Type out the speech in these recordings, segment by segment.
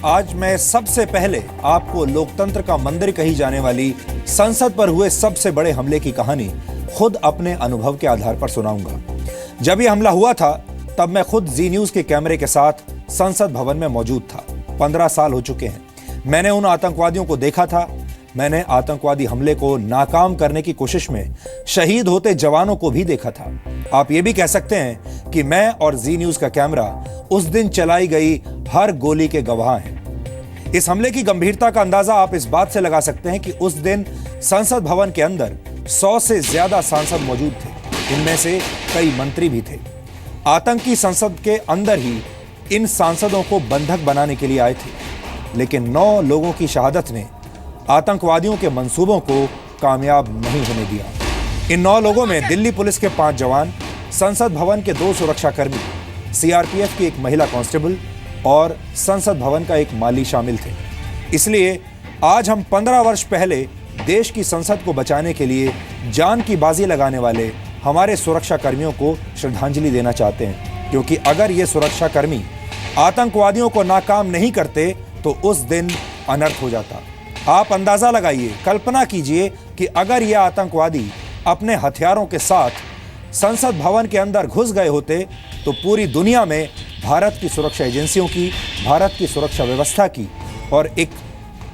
आज मैं सबसे पहले आपको लोकतंत्र का मंदिर कही जाने वाली संसद पर हुए सबसे बड़े हमले की कहानी खुद अपने अनुभव के आधार पर सुनाऊंगा। जब यह हमला हुआ था तब मैं खुद जी न्यूज के कैमरे के साथ संसद भवन में मौजूद था। 15 साल हो चुके हैं। मैंने उन आतंकवादियों को देखा था। मैंने आतंकवादी हमले को नाकाम करने की कोशिश में शहीद होते जवानों को भी देखा था। आप ये भी कह सकते हैं कि मैं और जी न्यूज का कैमरा उस दिन चलाई गई हर गोली के गवाह हैं। इस हमले की गंभीरता का अंदाजा आप इस बात से लगा सकते हैं कि उस दिन संसद भवन के अंदर 100 से ज्यादा सांसद मौजूद थे। इनमें से कई मंत्री भी थे। आतंकी संसद के अंदर ही इन सांसदों को बंधक बनाने के लिए आए थे, लेकिन 9 लोगों की शहादत ने आतंकवादियों के मंसूबों को कामयाब नहीं होने दिया। इन 9 लोगों में दिल्ली पुलिस के 5 जवान, संसद भवन के 2 सुरक्षाकर्मी, सीआरपीएफ की एक महिला कांस्टेबल और संसद भवन का एक माली शामिल थे। इसलिए आज हम 15 वर्ष पहले देश की संसद को बचाने के लिए जान की बाजी लगाने वाले हमारे सुरक्षा कर्मियों को श्रद्धांजलि देना चाहते हैं, क्योंकि अगर ये सुरक्षा कर्मी आतंकवादियों को नाकाम नहीं करते तो उस दिन अनर्थ हो जाता। आप अंदाजा लगाइए, कल्पना कीजिए कि अगर ये आतंकवादी अपने हथियारों के साथ संसद भवन के अंदर घुस गए होते तो पूरी दुनिया में भारत की सुरक्षा एजेंसियों की, भारत की सुरक्षा व्यवस्था की और एक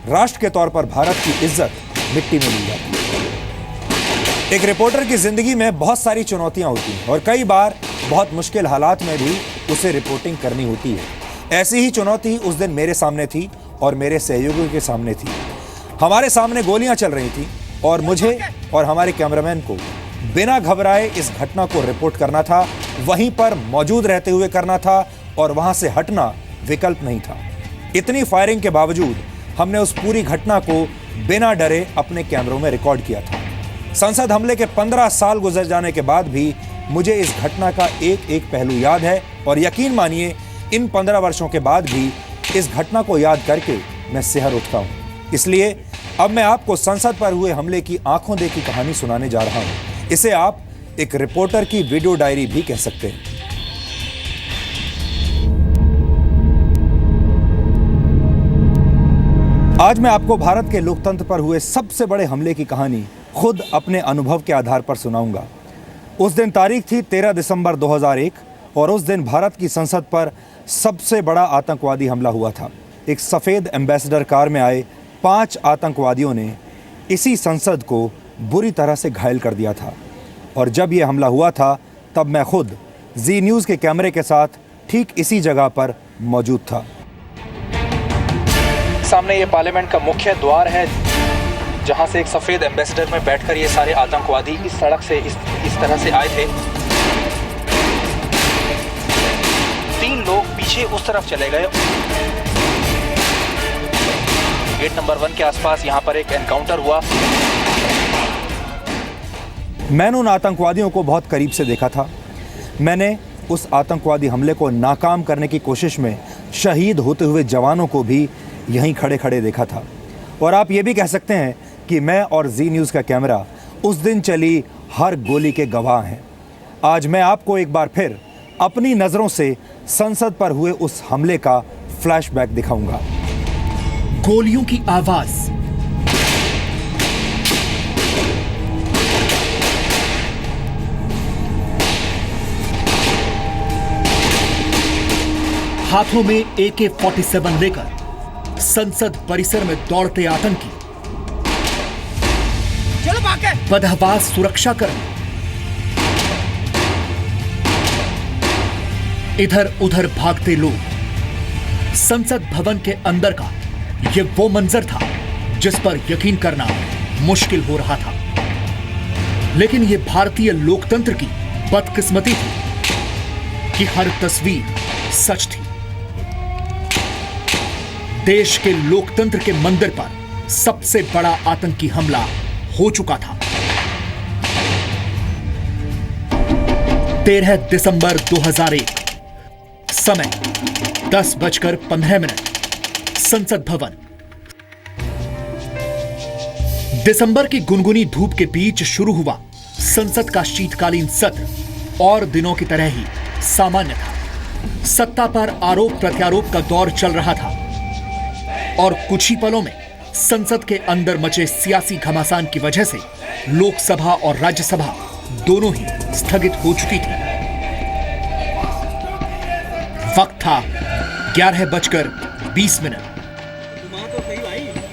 राष्ट्र के तौर पर भारत की इज्जत मिट्टी में मिल जाती। एक रिपोर्टर की जिंदगी में बहुत सारी चुनौतियां होती हैं और कई बार बहुत मुश्किल हालात में भी उसे रिपोर्टिंग करनी होती है। ऐसी ही चुनौती उस दिन मेरे सामने थी और मेरे सहयोगियों के सामने थी। हमारे सामने गोलियां चल रही थी और मुझे और हमारे कैमरामैन को बिना घबराए इस घटना को रिपोर्ट करना था, वहीं पर मौजूद रहते हुए करना था और वहां से हटना विकल्प नहीं था। इतनी फायरिंग के बावजूद हमने उस पूरी घटना को बिना डरे अपने कैमरों में रिकॉर्ड किया था। संसद हमले के 15 साल गुजर जाने के बाद भी मुझे इस घटना का एक एक पहलू याद है और यकीन मानिए इन 15 वर्षों के बाद भी इस घटना को याद करके मैं सिहर उठता हूं। इसलिए अब मैं आपको संसद पर हुए हमले की आंखों देखी कहानी सुनाने जा रहा हूं। इसे आप एक रिपोर्टर की वीडियो डायरी भी कह सकते हैं। आज मैं आपको भारत के लोकतंत्र पर हुए सबसे बड़े हमले की कहानी खुद अपने अनुभव के आधार पर सुनाऊंगा। उस दिन तारीख थी 13 दिसंबर 2001 और उस दिन भारत की संसद पर सबसे बड़ा आतंकवादी हमला हुआ था। एक सफेद एम्बेसडर कार में आए 5 आतंकवादियों ने इसी संसद को बुरी तरह से घायल कर दिया था और जब यह हमला हुआ था तब मैं खुद जी न्यूज़ के कैमरे के साथ ठीक इसी जगह पर मौजूद था। सामने ये पार्लियामेंट का मुख्य द्वार है, जहां से एक सफेद एम्बेसडर में बैठकर ये सारे आतंकवादी इस सड़क से इस तरह से आए थे। 3 लोग पीछे उस तरफ चले गए। गेट नंबर 1 के आसपास यहां पर एक एनकाउंटर हुआ। मैंने उन आतंकवादियों को बहुत करीब से देखा था। मैंने उस आतंकवादी हमले को नाकाम करने की कोशिश में शहीद होते हुए जवानों को भी यहीं खड़े खड़े देखा था। और आप ये भी कह सकते हैं कि मैं और जी न्यूज़ का कैमरा उस दिन चली हर गोली के गवाह हैं। आज मैं आपको एक बार फिर अपनी नज़रों से संसद पर हुए उस हमले का फ्लैशबैक दिखाऊंगा। गोलियों की आवाज, हाथों में AK-47 लेकर संसद परिसर में दौड़ते आतंकी, बदहवास सुरक्षाकर्मी, इधर उधर भागते लोग। संसद भवन के अंदर का यह वो मंजर था जिस पर यकीन करना मुश्किल हो रहा था, लेकिन यह भारतीय लोकतंत्र की बदकिस्मती थी कि हर तस्वीर सच थी। देश के लोकतंत्र के मंदिर पर सबसे बड़ा आतंकी हमला हो चुका था। 13 दिसंबर 2001, समय 10:15, संसद भवन। दिसंबर की गुनगुनी धूप के बीच शुरू हुआ संसद का शीतकालीन सत्र और दिनों की तरह ही सामान्य था। सत्ता पर आरोप प्रत्यारोप का दौर चल रहा था। और कुछ ही पलों में संसद के अंदर मचे सियासी घमासान की वजह से लोकसभा और राज्यसभा दोनों ही स्थगित हो चुकी थी। वक्त था 11:20।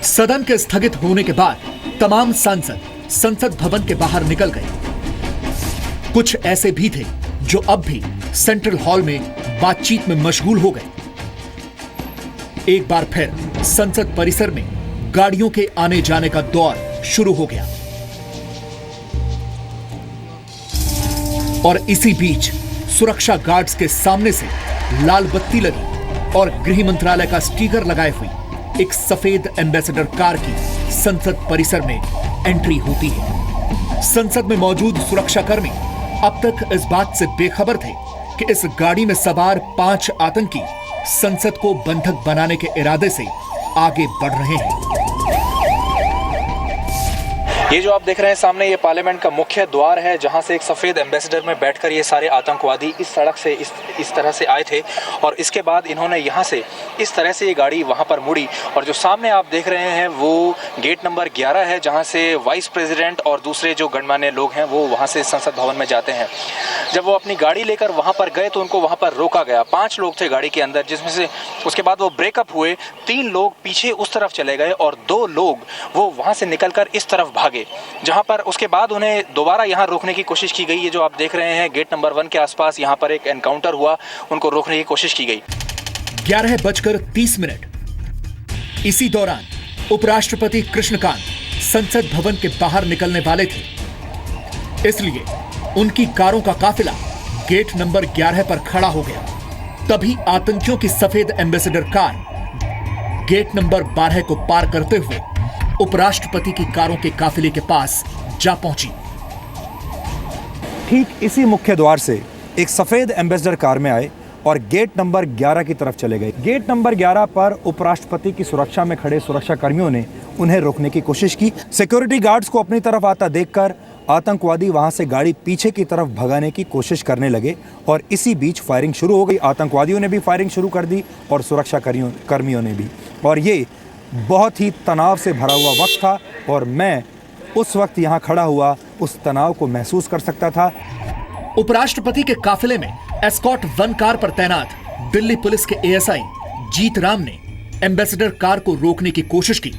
सदन के स्थगित होने के बाद तमाम सांसद संसद भवन के बाहर निकल गए। कुछ ऐसे भी थे जो अब भी सेंट्रल हॉल में बातचीत में मशगूल हो गए। एक बार फिर संसद परिसर में गाड़ियों के आने जाने का दौर शुरू हो गया और इसी बीच सुरक्षा गार्ड्स के सामने से लाल बत्ती लगी और गृह मंत्रालय का स्टिकर लगाए हुई एक सफेद एम्बेसडर कार की संसद परिसर में एंट्री होती है। संसद में मौजूद सुरक्षाकर्मी अब तक इस बात से बेखबर थे कि इस गाड़ी में सवार 5 आतंकी संसद को बंधक बनाने के इरादे से आगे बढ़ रहे हैं। ये जो आप देख रहे हैं सामने, ये पार्लियामेंट का मुख्य द्वार है, जहां से एक सफेद एम्बेसडर में बैठकर ये सारे आतंकवादी इस सड़क से इस तरह से आए थे और इसके बाद इन्होंने यहां से इस तरह से ये गाड़ी वहां पर मुड़ी और जो सामने आप देख रहे हैं वो गेट नंबर 11 है, जहां से वाइस प्रेसिडेंट और दूसरे जो गणमान्य लोग हैं वो वहां से संसद भवन में जाते हैं। जब वो अपनी गाड़ी लेकर वहां पर गए तो उनको वहां पर रोका गया। 5 लोग थे गाड़ी के अंदर, जिसमें से उसके बाद वो ब्रेकअप हुए। 3 लोग पीछे उस तरफ चले गए और 2 लोग वो वहां से निकलकर इस तरफ भागे, जहां पर उसके बाद उन्हें दोबारा यहां रोकने की कोशिश की गई। ये जो आप देख रहे हैं गेट नंबर 1 के आसपास यहां पर एक एनकाउंटर हुआ, उनको रोकने की कोशिश की गई। 11:30। इसी दौरान उपराष्ट्रपति कृष्णकांत संसद भवन के बाहर निकलने वाले थे, इसलिए उनकी कारों का काफिला गेट नंबर 11 पर खड़ा हो गया। तभी आतंकियों की सफेद एम्बेसडर कार गेट नंबर 12 को पार करते हुए उपराष्ट्रपति की कारों के काफिले के पास जा पहुंची। ठीक इसी मुख्य द्वार से एक सफेद एम्बेसडर कार में आए और गेट नंबर 11 की तरफ चले गए। गेट नंबर 11 पर उपराष्ट्रपति की सुरक्षा में खड़े सुरक्षा कर्मियों ने उन्हें रोकने की कोशिश की। सिक्योरिटी गार्ड्स को अपनी तरफ आता देखकर आतंकवादी वहां से गाड़ी पीछे की तरफ भगाने की कोशिश करने लगे और इसी बीच फायरिंग शुरू हो गई। आतंकवादियों ने भी फायरिंग शुरू कर दी और सुरक्षा कर्मियों ने भी। और ये बहुत ही तनाव से भरा हुआ वक्त था और मैं उस वक्त यहाँ खड़ा हुआ उस तनाव को महसूस कर सकता था। उपराष्ट्रपति के काफिले में एस्कॉर्ट 1 कार पर तैनात दिल्ली पुलिस के एएसआई जीतराम ने एम्बेसडर कार को रोकने की कोशिश की।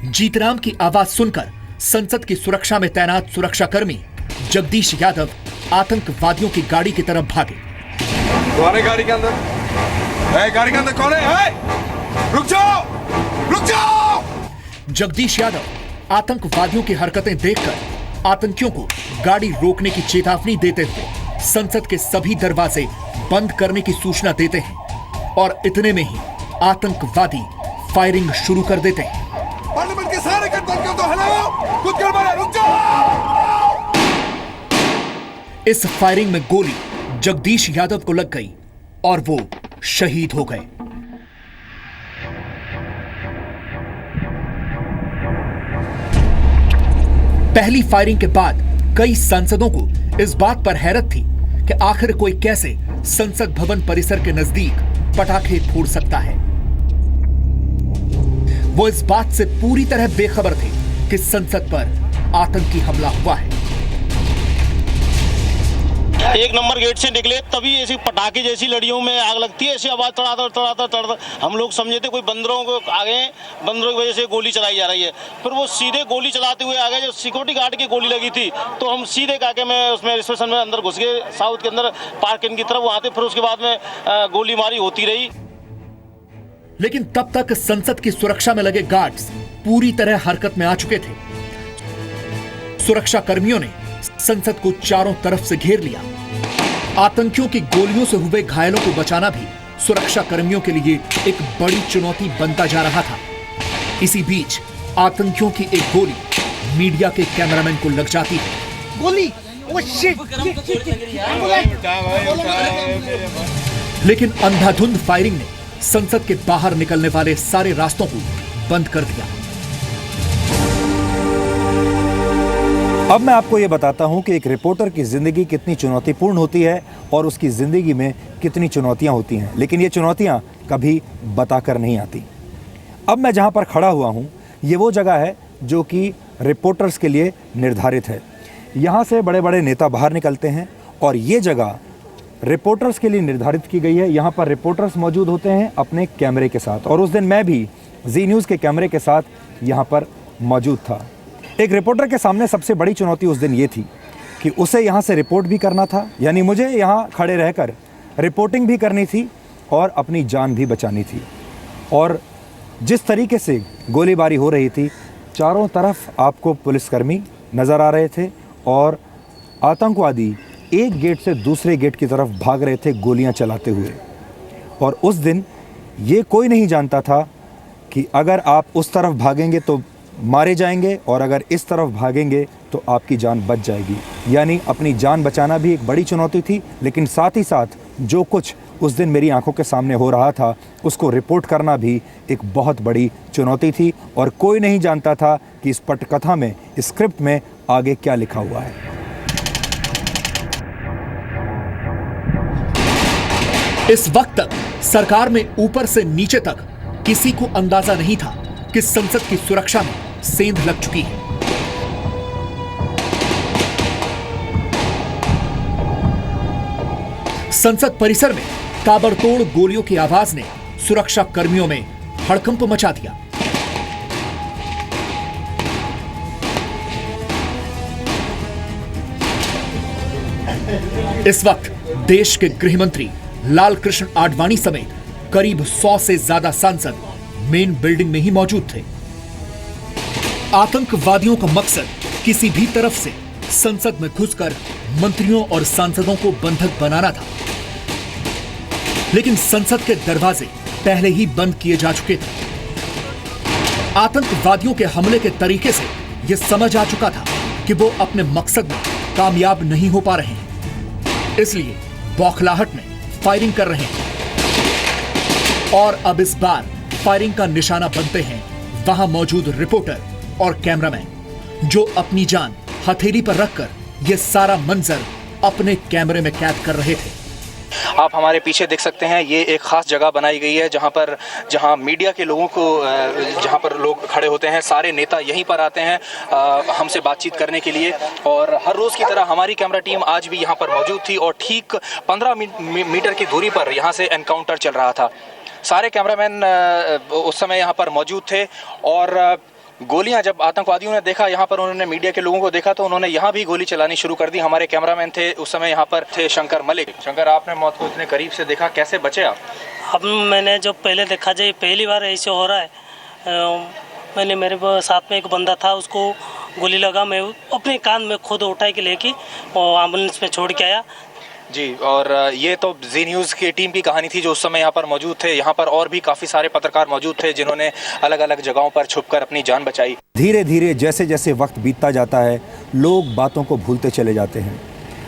जीतराम की आवाज सुनकर संसद की सुरक्षा में तैनात सुरक्षाकर्मी जगदीश यादव आतंकवादियों की गाड़ी की तरफ भागे। तुम्हारे गाड़ी के अंदर कौन है? रुक जाओ! रुक जाओ! जगदीश यादव आतंकवादियों की हरकतें देखकर आतंकियों को गाड़ी रोकने की चेतावनी देते हुए संसद के सभी दरवाजे बंद करने की सूचना देते हैं और इतने में ही आतंकवादी फायरिंग शुरू कर देते हैं। पार्लियामेंट के सारे गेट बंद कर दो, हेलो! कुछ गड़बड़ है, रुक जाओ! इस फायरिंग में गोली जगदीश यादव को लग गई और वो शहीद हो गए। पहली फायरिंग के बाद कई सांसदों को इस बात पर हैरत थी कि आखिर कोई कैसे संसद भवन परिसर के नजदीक पटाखे फोड़ सकता है। वो इस बात से पूरी तरह बेखबर थे कि संसद पर आतंकी हमला हुआ है। 1 नंबर गेट से निकले तभी ऐसी पटाखे जैसी लड़ियों में आग लगती है, ऐसी आवाज तड़ाता हम लोग समझे थे कोई बंदरों को आगे, बंदरों की वजह से गोली चलाई जा रही है। फिर वो सीधे गोली चलाते हुए आ गए। जब सिक्योरिटी गार्ड की गोली लगी थी तो हम सीधे काके में उसमें स्टेशन में अंदर घुस गए, साउथ के अंदर पार्किंग की तरफ वहां थे। फिर उसके बाद में गोली मारी होती रही। लेकिन तब तक संसद की सुरक्षा में लगे गार्ड्स पूरी तरह हरकत में आ चुके थे। सुरक्षा कर्मियों ने संसद को चारों तरफ से घेर लिया। आतंकियों की गोलियों से हुए घायलों को बचाना भी सुरक्षा कर्मियों के लिए एक बड़ी चुनौती बनता जा रहा था। इसी बीच आतंकियों की एक गोली मीडिया के कैमरामैन को लग जाती है। गोली! Oh shit! लेकिन अंधाधुंध फायरिंग ने संसद के बाहर निकलने वाले सारे रास्तों को बंद कर दिया। अब मैं आपको ये बताता हूं कि एक रिपोर्टर की जिंदगी कितनी चुनौतीपूर्ण होती है और उसकी जिंदगी में कितनी चुनौतियां होती हैं, लेकिन ये चुनौतियां कभी बताकर नहीं आती। अब मैं जहां पर खड़ा हुआ हूं, ये वो जगह है जो कि रिपोर्टर्स के लिए निर्धारित है। यहां से बड़े बड़े नेता बाहर निकलते हैं और ये जगह रिपोर्टर्स के लिए निर्धारित की गई है। यहाँ पर रिपोर्टर्स मौजूद होते हैं अपने कैमरे के साथ, और उस दिन मैं भी जी न्यूज़ के कैमरे के साथ यहाँ पर मौजूद था। एक रिपोर्टर के सामने सबसे बड़ी चुनौती उस दिन ये थी कि उसे यहाँ से रिपोर्ट भी करना था, यानी मुझे यहाँ खड़े रहकर रिपोर्टिंग भी करनी थी और अपनी जान भी बचानी थी। और जिस तरीके से गोलीबारी हो रही थी, चारों तरफ आपको पुलिसकर्मी नज़र आ रहे थे और आतंकवादी एक गेट से दूसरे गेट की तरफ भाग रहे थे गोलियां चलाते हुए। और उस दिन ये कोई नहीं जानता था कि अगर आप उस तरफ भागेंगे तो मारे जाएंगे और अगर इस तरफ भागेंगे तो आपकी जान बच जाएगी। यानी अपनी जान बचाना भी एक बड़ी चुनौती थी, लेकिन साथ ही साथ जो कुछ उस दिन मेरी आंखों के सामने हो रहा था उसको रिपोर्ट करना भी एक बहुत बड़ी चुनौती थी। और कोई नहीं जानता था कि इस पटकथा में, इस स्क्रिप्ट में आगे क्या लिखा हुआ है। इस वक्त तक सरकार में ऊपर से नीचे तक किसी को अंदाजा नहीं था कि संसद की सुरक्षा में सेंध लग चुकी है। संसद परिसर में ताबड़तोड़ गोलियों की आवाज ने सुरक्षा कर्मियों में हड़कंप मचा दिया। इस वक्त देश के गृह मंत्री लाल कृष्ण आडवाणी समेत करीब 100 से ज्यादा सांसद मेन बिल्डिंग में ही मौजूद थे। आतंकवादियों का मकसद किसी भी तरफ से संसद में घुसकर मंत्रियों और सांसदों को बंधक बनाना था, लेकिन संसद के दरवाजे पहले ही बंद किए जा चुके थे। आतंकवादियों के हमले के तरीके से यह समझ आ चुका था कि वो अपने मकसद में कामयाब नहीं हो पा रहे हैं, इसलिए बौखलाहट में फायरिंग कर रहे हैं। और अब इस बार फायरिंग का निशाना बनते हैं वहां मौजूद रिपोर्टर और कैमरामैन, जो अपनी जान हथेली पर रखकर यह सारा मंजर अपने कैमरे में कैद कर रहे थे। आप हमारे पीछे देख सकते हैं, ये एक खास जगह बनाई गई है जहां मीडिया के लोगों को, जहां पर लोग खड़े होते हैं। सारे नेता यहीं पर आते हैं हमसे बातचीत करने के लिए, और हर रोज की तरह हमारी कैमरा टीम आज भी यहां पर मौजूद थी और ठीक 15 मीटर की दूरी पर यहां से एनकाउंटर चल रहा था। सारे कैमरामैन उस समय यहां पर मौजूद थे और गोलियां जब आतंकवादियों ने देखा, यहाँ पर उन्होंने मीडिया के लोगों को देखा तो उन्होंने यहाँ भी गोली चलानी शुरू कर दी। हमारे कैमरामैन थे उस समय यहाँ पर थे शंकर मलिक। शंकर, आपने मौत को इतने करीब से देखा, कैसे बचे आप? अब मैंने जो पहले देखा जाए, पहली बार ऐसे हो रहा है। मैंने मेरे साथ में एक बंदा था, उसको गोली लगा, मैं अपने कान में खुद उठा के लेके एम्बुलेंस में छोड़ के आया जी। और ये तो जी न्यूज़ की टीम की कहानी थी जो उस समय यहाँ पर मौजूद थे। यहाँ पर और भी काफ़ी सारे पत्रकार मौजूद थे जिन्होंने अलग अलग जगहों पर छुपकर अपनी जान बचाई। धीरे धीरे जैसे जैसे वक्त बीतता जाता है, लोग बातों को भूलते चले जाते हैं।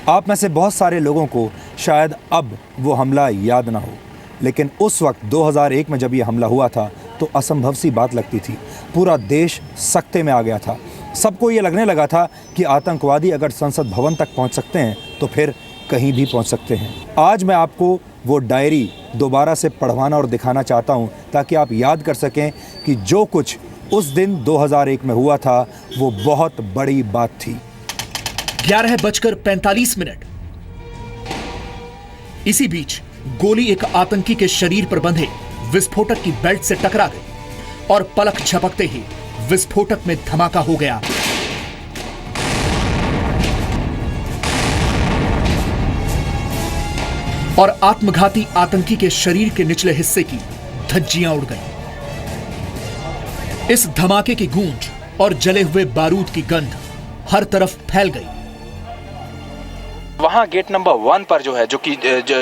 आप में से बहुत सारे लोगों को शायद अब वो हमला याद ना हो, लेकिन उस वक्त 2001 में जब ये हमला हुआ था तो असंभव सी बात लगती थी। पूरा देश सकते में आ गया था। सबको ये लगने लगा था कि आतंकवादी अगर संसद भवन तक पहुँच सकते हैं तो फिर कहीं भी पहुंच सकते हैं। आज मैं आपको वो डायरी दोबारा से पढ़वाना और दिखाना चाहता हूं ताकि आप याद कर सकें कि जो कुछ उस दिन 2001 में हुआ था वो बहुत बड़ी बात थी। 11:45। इसी बीच गोली एक आतंकी के शरीर पर बंधे विस्फोटक की बेल्ट से टकरा गई और पलक झपकते ही विस्फोटक में धमाका हो गया। और आत्मघाती आतंकी के शरीर के निचले हिस्से की धज्जियां उड़ गईं। इस धमाके की गूंज और जले हुए बारूद की गंध हर तरफ फैल गई। वहां गेट नंबर 1 पर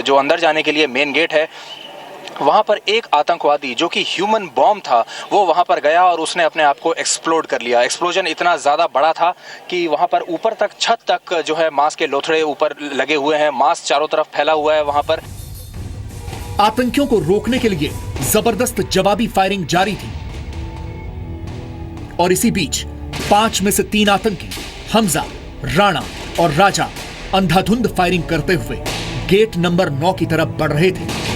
जो अंदर जाने के लिए मेन गेट है, वहां पर एक आतंकवादी जो कि ह्यूमन बॉम्ब था वो वहां पर गया और उसने अपने आप को एक्सप्लोड कर लिया। एक्सप्लोजन इतना ज़्यादा बड़ा था कि वहां पर ऊपर तक, छत तक जो है मांस के लोथड़े ऊपर लगे हुए हैं, मांस चारों तरफ फैला हुआ है वहां पर। आतंकियों को रोकने के लिए जबरदस्त जवाबी फायरिंग जारी थी और इसी बीच 5 में से 3 आतंकी हमजा, राणा और राजा अंधाधुंध फायरिंग करते हुए गेट नंबर 9 की तरफ बढ़ रहे थे।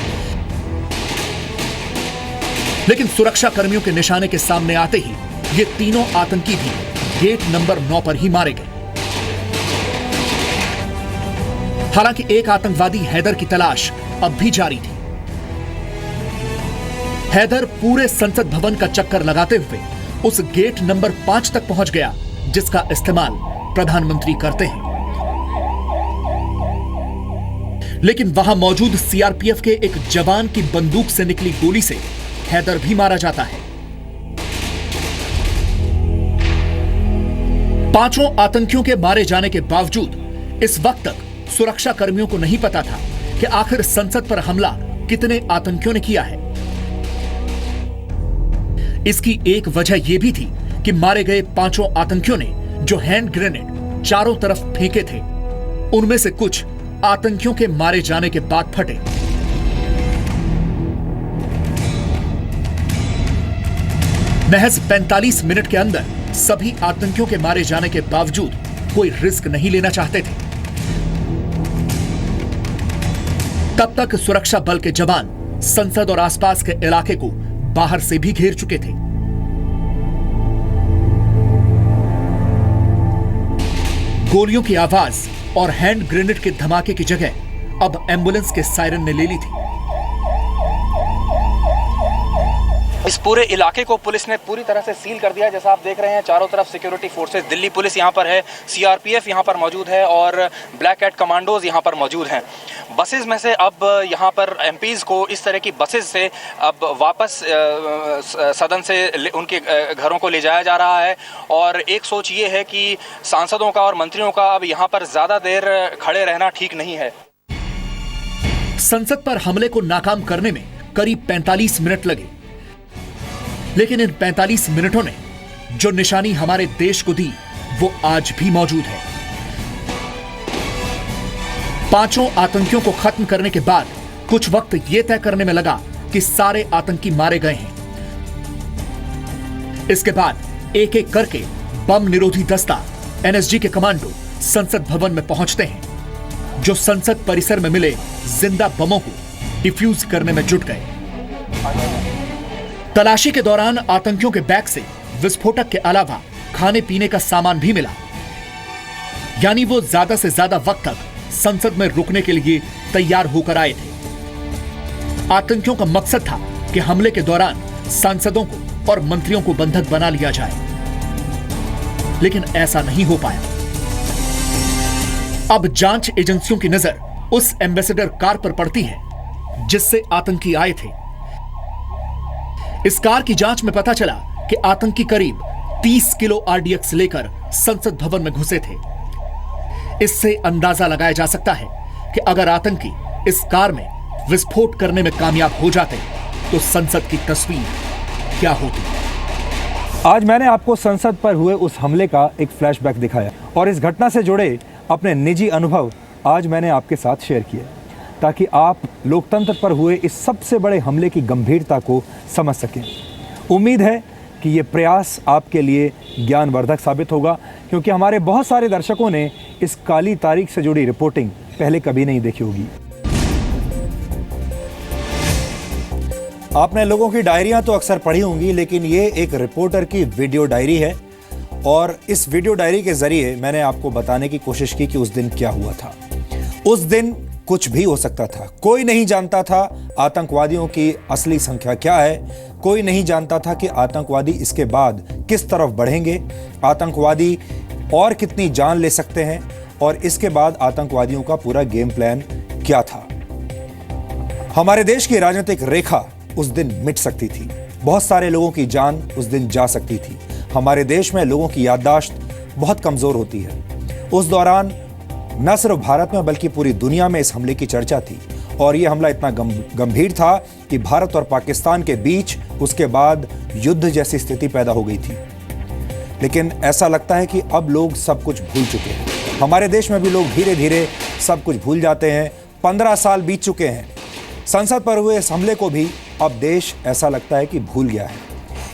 लेकिन सुरक्षा कर्मियों के निशाने के सामने आते ही ये तीनों आतंकी भी गेट नंबर 9 पर ही मारे गए। हालांकि एक आतंकवादी हैदर की तलाश अब भी जारी थी। हैदर पूरे संसद भवन का चक्कर लगाते हुए उस गेट नंबर 5 तक पहुंच गया जिसका इस्तेमाल प्रधानमंत्री करते हैं। लेकिन वहां मौजूद सीआरपीएफ के एक जवान की बंदूक से निकली गोली से हैदर भी मारा जाता है। पांचों आतंकियों के मारे जाने के बावजूद इस वक्त तक सुरक्षा कर्मियों को नहीं पता था कि आखिर संसद पर हमला कितने आतंकियों ने किया है। इसकी एक वजह यह भी थी कि मारे गए पांचों आतंकियों ने जो हैंड ग्रेनेड चारों तरफ फेंके थे उनमें से कुछ आतंकियों के मारे जाने के बाद फटे। महज 45 मिनट के अंदर सभी आतंकियों के मारे जाने के बावजूद कोई रिस्क नहीं लेना चाहते थे। तब तक सुरक्षा बल के जवान संसद और आसपास के इलाके को बाहर से भी घेर चुके थे। गोलियों की आवाज और हैंड ग्रेनेड के धमाके की जगह अब एम्बुलेंस के सायरन ने ले ली थी। इस पूरे इलाके को पुलिस ने पूरी तरह से सील कर दिया है। जैसा आप देख रहे हैं चारों तरफ सिक्योरिटी फोर्सेस, दिल्ली पुलिस यहाँ पर है, सीआरपीएफ यहाँ पर मौजूद है और ब्लैक कैट कमांडोज यहाँ पर मौजूद हैं। बसेस में से अब यहाँ पर एमपीज को इस तरह की बसेस से अब वापस सदन से उनके घरों को ले जाया जा रहा है और एक सोच ये है कि सांसदों का और मंत्रियों का अब यहाँ पर ज्यादा देर खड़े रहना ठीक नहीं है। संसद पर हमले को नाकाम करने में करीब 45 मिनट लगे, लेकिन इन 45 मिनटों ने जो निशानी हमारे देश को दी वो आज भी मौजूद है। पांचों आतंकियों को खत्म करने के बाद कुछ वक्त यह तय करने में लगा कि सारे आतंकी मारे गए हैं। इसके बाद एक एक करके बम निरोधी दस्ता, एनएसजी के कमांडो संसद भवन में पहुंचते हैं, जो संसद परिसर में मिले जिंदा बमों को डिफ्यूज करने में जुट गए। तलाशी के दौरान आतंकियों के बैग से विस्फोटक के अलावा खाने पीने का सामान भी मिला, यानी वो ज्यादा से ज्यादा वक्त तक संसद में रुकने के लिए तैयार होकर आए थे। आतंकियों का मकसद था कि हमले के दौरान सांसदों को और मंत्रियों को बंधक बना लिया जाए, लेकिन ऐसा नहीं हो पाया। अब जांच एजेंसियों की नजर उस एम्बेसडर कार पर पड़ती है जिससे आतंकी आए थे। इस कार की जांच में पता चला कि आतंकी करीब 30 किलो आरडीएक्स लेकर संसद भवन में घुसे थे। इससे अंदाजा लगाया जा सकता है कि अगर आतंकी इस कार में विस्फोट करने में कामयाब हो जाते तो संसद की तस्वीर क्या होती। आज मैंने आपको संसद पर हुए उस हमले का एक फ्लैशबैक दिखाया और इस घटना से जुड़े अपने निजी अनुभव आज मैंने आपके साथ शेयर किए, ताकि आप लोकतंत्र पर हुए इस सबसे बड़े हमले की गंभीरता को समझ सकें। उम्मीद है कि ये प्रयास आपके लिए ज्ञानवर्धक साबित होगा, क्योंकि हमारे बहुत सारे दर्शकों ने इस काली तारीख से जुड़ी रिपोर्टिंग पहले कभी नहीं देखी होगी। आपने लोगों की डायरियां तो अक्सर पढ़ी होंगी, लेकिन ये एक रिपोर्टर की वीडियो डायरी है और इस वीडियो डायरी के जरिए मैंने आपको बताने की कोशिश की कि उस दिन क्या हुआ था। उस दिन कुछ भी हो सकता था। कोई नहीं जानता था आतंकवादियों की असली संख्या क्या है, कोई नहीं जानता था कि आतंकवादी इसके बाद किस तरफ बढ़ेंगे, आतंकवादी और कितनी जान ले सकते हैं और इसके बाद आतंकवादियों का पूरा गेम प्लान क्या था। हमारे देश की राजनीतिक रेखा उस दिन मिट सकती थी, बहुत सारे लोगों की जान उस दिन जा सकती थी। हमारे देश में लोगों की याददाश्त बहुत कमजोर होती है। उस दौरान न सिर्फ भारत में बल्कि पूरी दुनिया में इस हमले की चर्चा थी और यह हमला इतना गंभीर था कि भारत और पाकिस्तान के बीच उसके बाद युद्ध जैसी स्थिति पैदा हो गई थी। लेकिन ऐसा लगता है कि अब लोग सब कुछ भूल चुके हैं। हमारे देश में भी लोग धीरे धीरे सब कुछ भूल जाते हैं। 15 साल बीत चुके हैं। संसद पर हुए इस हमले को भी अब देश ऐसा लगता है कि भूल गया है।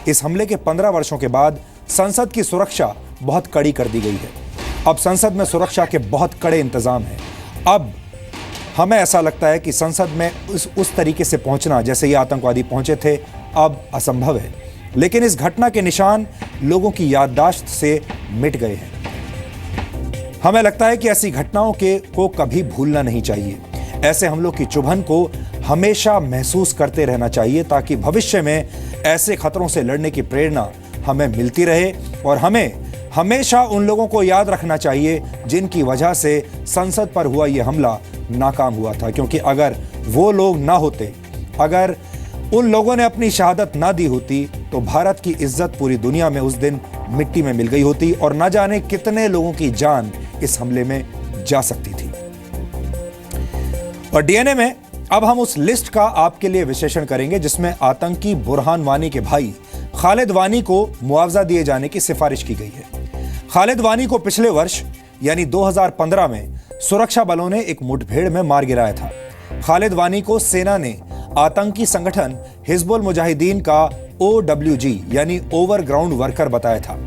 इस हमले के 15 वर्षों के बाद संसद की सुरक्षा बहुत कड़ी कर दी गई है। अब संसद में सुरक्षा के बहुत कड़े इंतजाम हैं। अब हमें ऐसा लगता है कि संसद में उस तरीके से पहुंचना जैसे ये आतंकवादी पहुंचे थे अब असंभव है, लेकिन इस घटना के निशान लोगों की याददाश्त से मिट गए हैं। हमें लगता है कि ऐसी घटनाओं को कभी भूलना नहीं चाहिए। ऐसे हमलों की चुभन को हमेशा महसूस करते रहना चाहिए ताकि भविष्य में ऐसे खतरों से लड़ने की प्रेरणा हमें मिलती रहे। और हमें हमेशा उन लोगों को याद रखना चाहिए जिनकी वजह से संसद पर हुआ यह हमला नाकाम हुआ था, क्योंकि अगर वो लोग ना होते, अगर उन लोगों ने अपनी शहादत ना दी होती तो भारत की इज्जत पूरी दुनिया में उस दिन मिट्टी में मिल गई होती और न जाने कितने लोगों की जान इस हमले में जा सकती थी। और डीएनए में अब हम उस लिस्ट का आपके लिए विश्लेषण करेंगे जिसमें आतंकी बुरहान वानी के भाई खालिद वानी को मुआवजा दिए जाने की सिफारिश की गई है। खालिद वानी को पिछले वर्ष यानी 2015 में सुरक्षा बलों ने एक मुठभेड़ में मार गिराया था। खालिद वानी को सेना ने आतंकी संगठन हिजबुल मुजाहिदीन का OWG यानी ओवरग्राउंड वर्कर बताया था।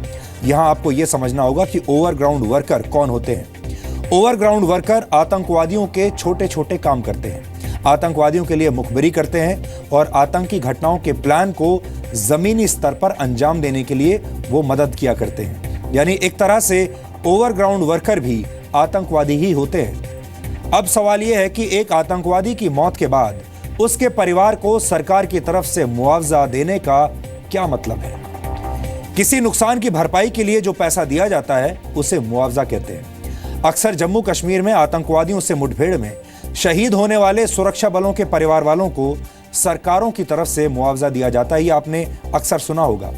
यहां आपको यह समझना होगा कि ओवरग्राउंड वर्कर कौन होते हैं। ओवरग्राउंड वर्कर आतंकवादियों के छोटे छोटे काम करते हैं, आतंकवादियों के लिए मुखबिरी करते हैं और आतंकी घटनाओं के प्लान को जमीनी स्तर पर अंजाम देने के लिए वो मदद किया करते हैं। यानी एक तरह से ओवरग्राउंड वर्कर भी आतंकवादी ही होते हैं। अब सवाल यह है कि एक आतंकवादी की मौत के बाद उसके परिवार को सरकार की तरफ से मुआवजा देने का क्या मतलब है? किसी नुकसान की भरपाई के लिए जो पैसा दिया जाता है उसे मुआवजा कहते हैं। अक्सर जम्मू कश्मीर में आतंकवादियों से मुठभेड़ में शहीद होने वाले सुरक्षा बलों के परिवार वालों को सरकारों की तरफ से मुआवजा दिया जाता है, ये आपने अक्सर सुना होगा।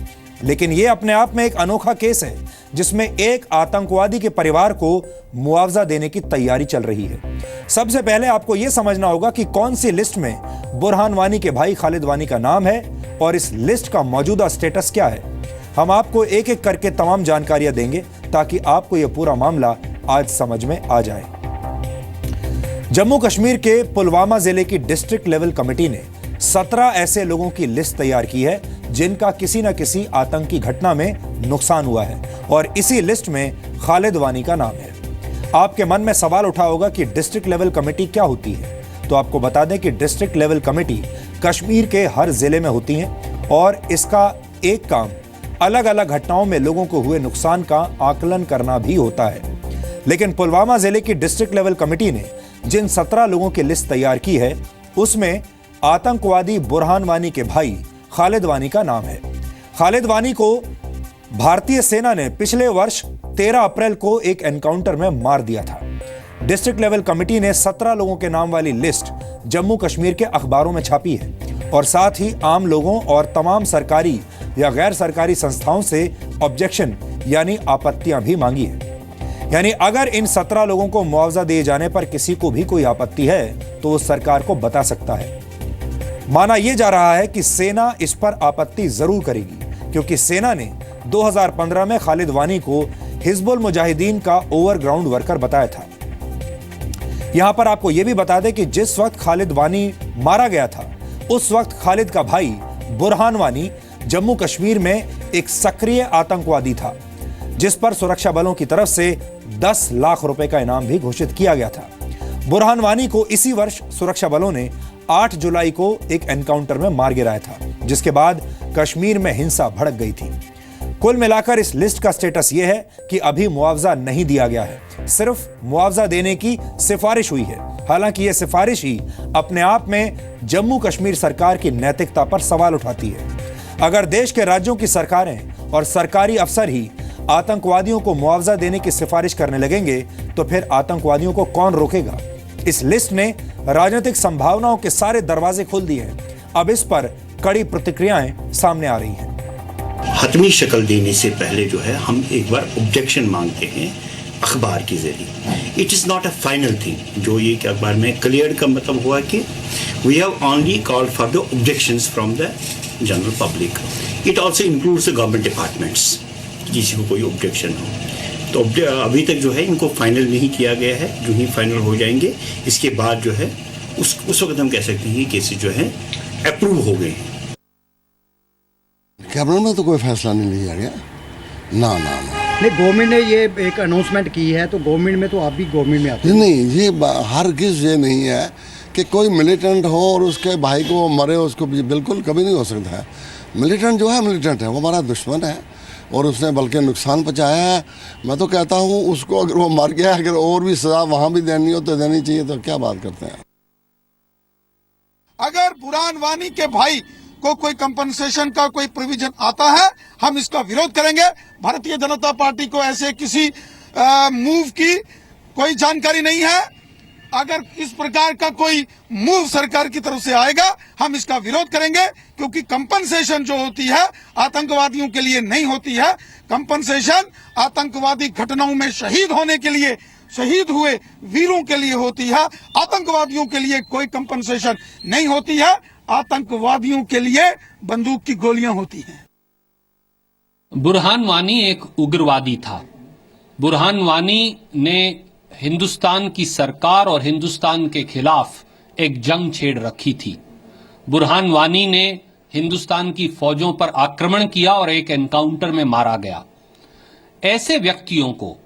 लेकिन यह अपने आप में एक अनोखा केस है जिसमें एक आतंकवादी के परिवार को मुआवजा देने की तैयारी चल रही है। सबसे पहले आपको यह समझना होगा कि कौन सी लिस्ट में बुरहान वानी के भाई खालिद वानी का नाम है और इस लिस्ट का मौजूदा स्टेटस क्या है। हम आपको एक एक करके तमाम जानकारियां देंगे ताकि आपको यह पूरा मामला आज समझ में आ जाए। जम्मू कश्मीर के पुलवामा जिले की डिस्ट्रिक्ट लेवल कमेटी ने 17 ऐसे लोगों की लिस्ट तैयार की है जिनका किसी न किसी आतंकी घटना में नुकसान हुआ है और इसी लिस्ट में खालिद वानी का नाम है। आपके मन में सवाल उठा होगा कि डिस्ट्रिक्ट लेवल कमेटी क्या होती है, तो आपको बता दें कि डिस्ट्रिक्ट लेवल कमेटी कश्मीर के हर जिले में होती हैं और इसका एक काम अलग अलग घटनाओं में लोगों को हुए नुकसान का आकलन करना भी होता है। लेकिन पुलवामा जिले की डिस्ट्रिक्ट लेवल कमेटी ने जिन 17 लोगों की लिस्ट तैयार की है उसमें आतंकवादी बुरहान वानी के भाई खालिद वानी का नाम है। खालिद वानी को भारतीय सेना ने पिछले वर्ष 13 अप्रैल को एक एनकाउंटर में मार दिया था। डिस्ट्रिक्ट लेवल कमेटी ने 17 लोगों के नाम वाली लिस्ट जम्मू कश्मीर के अखबारों में छापी है और साथ ही आम लोगों और तमाम सरकारी या गैर सरकारी संस्थाओं से ऑब्जेक्शन यानी आपत्तियां भी मांगी है। यानी अगर इन 17 लोगों को मुआवजा दिए जाने पर किसी को भी कोई आपत्ति है तो वो सरकार को बता सकता है। माना यह जा रहा है कि सेना इस पर आपत्ति जरूर करेगी क्योंकि सेना ने 2015 में खालिद वानी को हिजबुल मुजाहिदीन का ओवरग्राउंड वर्कर बताया था। यहां पर आपको यह भी बता दें कि जिस वक्त खालिद वानी मारा गया था उस वक्त खालिद का भाई बुरहान वानी जम्मू कश्मीर में एक सक्रिय आतंकवादी था जिस पर सुरक्षा बलों की तरफ से 10 लाख रुपए का इनाम भी घोषित किया गया था। बुरहान वानी को इसी वर्ष सुरक्षा बलों ने 8 जुलाई को एक एनकाउंटर में मार गिराया था जिसके बाद कश्मीर में हिंसा भड़क गई थी। कुल मिलाकर इस लिस्ट का स्टेटस यह है कि अभी मुआवजा नहीं दिया गया है, सिर्फ मुआवजा देने की सिफारिश हुई है। हालांकि यह सिफारिश ही अपने आप में जम्मू कश्मीर सरकार की नैतिकता पर सवाल उठाती है। अगर देश के राज्यों की सरकारें और सरकारी अफसर ही आतंकवादियों को मुआवजा देने की सिफारिश करने लगेंगे तो फिर आतंकवादियों को कौन रोकेगा? इस लिस्ट ने राजनीतिक संभावनाओं के सारे दरवाजे खोल दिए हैं। अब इस पर कड़ी प्रतिक्रियाएं सामने आ रही हैं। हतमी शक्ल देने से पहले जो है हम एक बार ऑब्जेक्शन मांगते हैं अखबार के जरिए। It is not a final thing. जो ये कि अखबार में क्लियर का मतलब हुआ कि we have only called for the objections from the general public. It also includes the government departments, किसी को कोई ऑब्जेक्शन हो तो अभी तक जो है इनको फाइनल नहीं किया गया है। जो ही फाइनल हो जाएंगे इसके बाद जो है उस वक्त हम कह सकते हैं कि केसेस जो है अप्रूव हो गए हैं। कैबिनेट में तो कोई फैसला नहीं लिया गया। ना ना ना नहीं, गवर्नमेंट ने ये एक अनाउंसमेंट की है, तो गवर्नमेंट में तो आप भी गवर्नमेंट में आते हैं। नहीं, ये हरगिज़ ये नहीं है कि कोई मिलिटेंट हो और उसके भाई को मरे, उसको बिल्कुल कभी नहीं हो सकता है। मिलिटेंट जो है मिलिटेंट है, वो हमारा दुश्मन है और उसने बल्कि नुकसान पहुँचाया है। मैं तो कहता हूँ उसको अगर वो मर गया, अगर और भी सज़ा वहाँ भी देनी हो तो देनी चाहिए, तो क्या बात करते हैं। अगर बुरहान वानी के भाई को कोई कंपनसेशन का कोई प्रोविजन आता है, हम इसका विरोध करेंगे। भारतीय जनता पार्टी को ऐसे किसी मूव की कोई जानकारी नहीं है। अगर इस प्रकार का कोई मूव सरकार की तरफ से आएगा, हम इसका विरोध करेंगे, क्योंकि कंपनसेशन जो होती है आतंकवादियों के लिए नहीं होती है। कंपनसेशन आतंकवादी घटनाओं में शहीद होने के लिए, शहीद हुए वीरों के लिए होती है। आतंकवादियों के लिए कोई कंपनसेशन नहीं होती है। आतंकवादियों के लिए बंदूक की गोलियां होती हैं। बुरहान वानी एक उग्रवादी था। बुरहान वानी ने हिंदुस्तान की सरकार और हिंदुस्तान के खिलाफ एक जंग छेड़ रखी थी। बुरहान वानी ने हिंदुस्तान की फौजों पर आक्रमण किया और एक एनकाउंटर में मारा गया। ऐसे व्यक्तियों को,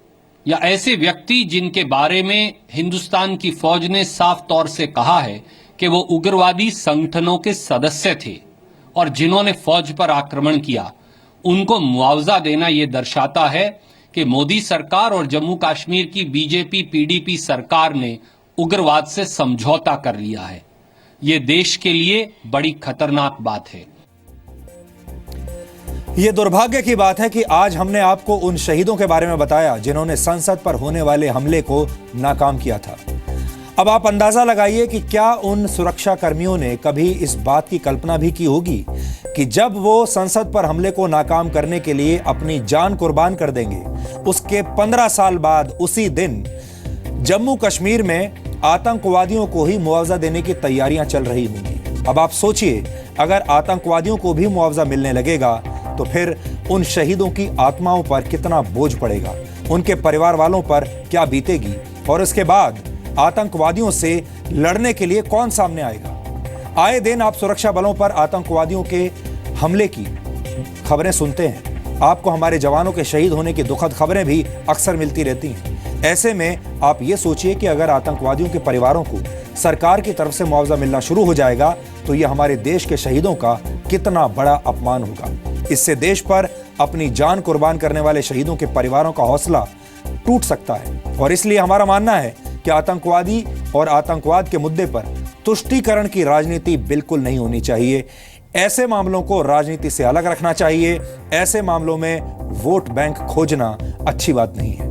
या ऐसे व्यक्ति जिनके बारे में हिंदुस्तान की फौज ने साफ तौर से कहा है कि वो उग्रवादी संगठनों के सदस्य थे और जिन्होंने फौज पर आक्रमण किया, उनको मुआवजा देना ये दर्शाता है कि मोदी सरकार और जम्मू कश्मीर की बीजेपी पीडीपी सरकार ने उग्रवाद से समझौता कर लिया है। ये देश के लिए बड़ी खतरनाक बात है। ये दुर्भाग्य की बात है कि आज हमने आपको उन शहीदों के बारे में बताया जिन्होंने संसद पर होने वाले हमले को नाकाम किया था। अब आप अंदाजा लगाइए कि क्या उन सुरक्षा कर्मियों ने कभी इस बात की कल्पना भी की होगी कि जब वो संसद पर हमले को नाकाम करने के लिए अपनी जान कुर्बान कर देंगे, उसके 15 साल बाद उसी दिन जम्मू कश्मीर में आतंकवादियों को ही मुआवजा देने की तैयारियां चल रही होंगी। अब आप सोचिए, अगर आतंकवादियों को भी मुआवजा मिलने लगेगा तो फिर उन शहीदों की आत्माओं पर कितना बोझ पड़ेगा, उनके परिवार वालों पर क्या बीतेगी, और इसके बाद आतंकवादियों से लड़ने के लिए कौन सामने आएगा। आए दिन आप सुरक्षा बलों पर आतंकवादियों के हमले की खबरें सुनते हैं। आपको हमारे जवानों के शहीद होने की दुखद खबरें भी अक्सर मिलती रहती हैं। ऐसे में आप ये सोचिए कि अगर आतंकवादियों के परिवारों को सरकार की तरफ से मुआवजा मिलना शुरू हो जाएगा तो यह हमारे देश के शहीदों का कितना बड़ा अपमान होगा। इससे देश पर अपनी जान कुर्बान करने वाले शहीदों के परिवारों का हौसला टूट सकता है। और इसलिए हमारा मानना है कि आतंकवादी और आतंकवाद के मुद्दे पर तुष्टीकरण की राजनीति बिल्कुल नहीं होनी चाहिए। ऐसे मामलों को राजनीति से अलग रखना चाहिए। ऐसे मामलों में वोट बैंक खोजना अच्छी बात नहीं है।